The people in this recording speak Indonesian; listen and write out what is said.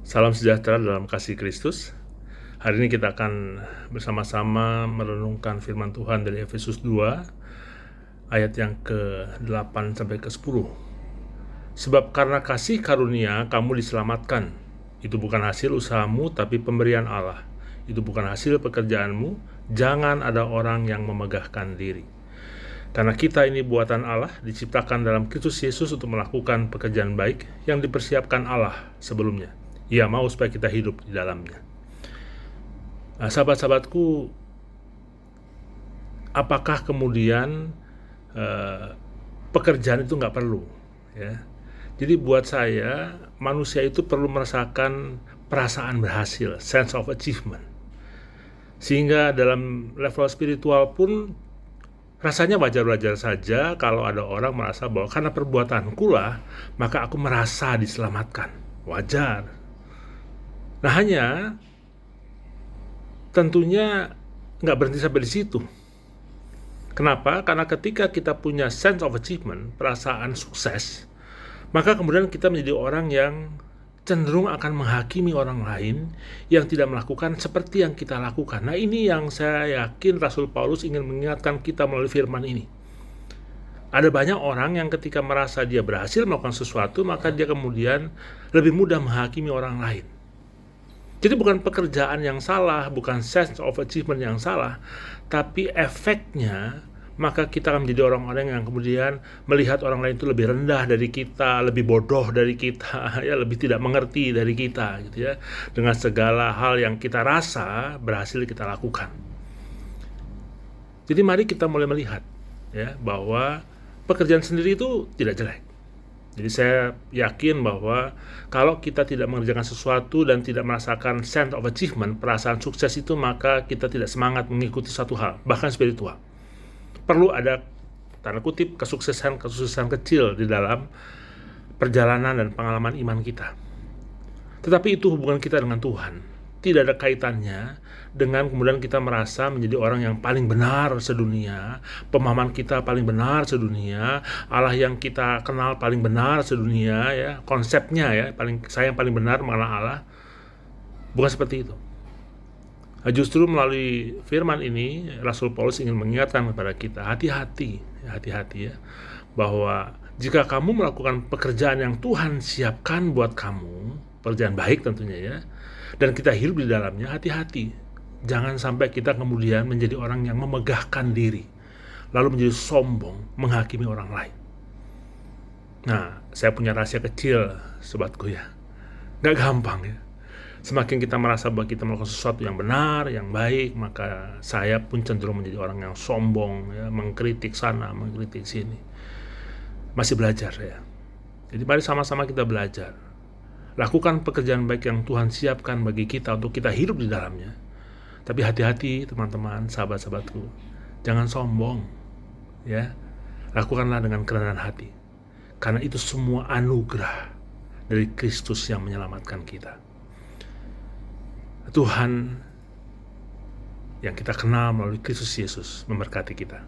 Salam sejahtera dalam kasih Kristus. Hari ini kita akan bersama-sama merenungkan firman Tuhan dari Efesus 2 ayat yang ke-8 sampai ke-10. Sebab karena kasih karunia kamu diselamatkan. Itu bukan hasil usahamu tapi pemberian Allah. Itu bukan hasil pekerjaanmu. Jangan ada orang yang memegahkan diri. Karena kita ini buatan Allah, diciptakan dalam Kristus Yesus untuk melakukan pekerjaan baik yang dipersiapkan Allah sebelumnya. Ia mau supaya kita hidup di dalamnya. Nah, sahabat-sahabatku, apakah kemudian pekerjaan itu nggak perlu? Ya. Jadi buat saya, manusia itu perlu merasakan perasaan berhasil, sense of achievement. Sehingga dalam level spiritual pun rasanya wajar-wajar saja kalau ada orang merasa bahwa karena perbuatanku lah, maka aku merasa diselamatkan. Wajar. Nah, hanya tentunya nggak berhenti sampai di situ. Kenapa? Karena ketika kita punya sense of achievement, perasaan sukses, maka kemudian kita menjadi orang yang cenderung akan menghakimi orang lain yang tidak melakukan seperti yang kita lakukan. Nah, ini yang saya yakin Rasul Paulus ingin mengingatkan kita melalui firman ini. Ada banyak orang yang ketika merasa dia berhasil melakukan sesuatu, maka dia kemudian lebih mudah menghakimi orang lain. Jadi bukan pekerjaan yang salah, bukan sense of achievement yang salah, tapi efeknya maka kita akan menjadi orang-orang yang kemudian melihat orang lain itu lebih rendah dari kita, lebih bodoh dari kita, ya lebih tidak mengerti dari kita, gitu ya, dengan segala hal yang kita rasa berhasil kita lakukan. Jadi mari kita mulai melihat, ya, bahwa pekerjaan sendiri itu tidak jelek. Jadi saya yakin bahwa kalau kita tidak mengerjakan sesuatu dan tidak merasakan sense of achievement, perasaan sukses itu, maka kita tidak semangat mengikuti satu hal, bahkan spiritual. Perlu ada, tanda kutip, kesuksesan kecil di dalam perjalanan dan pengalaman iman kita. Tetapi itu hubungan kita dengan Tuhan. Tidak ada kaitannya dengan kemudian kita merasa menjadi orang yang paling benar sedunia, pemahaman kita paling benar sedunia, Allah yang kita kenal paling benar sedunia, ya, konsepnya ya, saya yang paling benar mengenal Allah. Bukan seperti itu. Justru melalui firman ini Rasul Paulus ingin mengingatkan kepada kita, hati-hati ya, bahwa jika kamu melakukan pekerjaan yang Tuhan siapkan buat kamu, pekerjaan baik tentunya ya, dan kita hidup di dalamnya, hati-hati. Jangan sampai kita kemudian menjadi orang yang memegahkan diri, lalu menjadi sombong, menghakimi orang lain. Nah, saya punya rahasia kecil, sobatku ya. Gak gampang ya. Semakin kita merasa bahwa kita melakukan sesuatu yang benar, yang baik, maka saya pun cenderung menjadi orang yang sombong, ya, mengkritik sana, mengkritik sini. Masih belajar ya. Jadi mari sama-sama kita belajar. Lakukan pekerjaan baik yang Tuhan siapkan bagi kita untuk kita hidup di dalamnya. Tapi hati-hati teman-teman, sahabat-sahabatku. Jangan sombong. Ya. Lakukanlah dengan kerendahan hati. Karena itu semua anugerah dari Kristus yang menyelamatkan kita. Tuhan yang kita kenal melalui Kristus Yesus memberkati kita.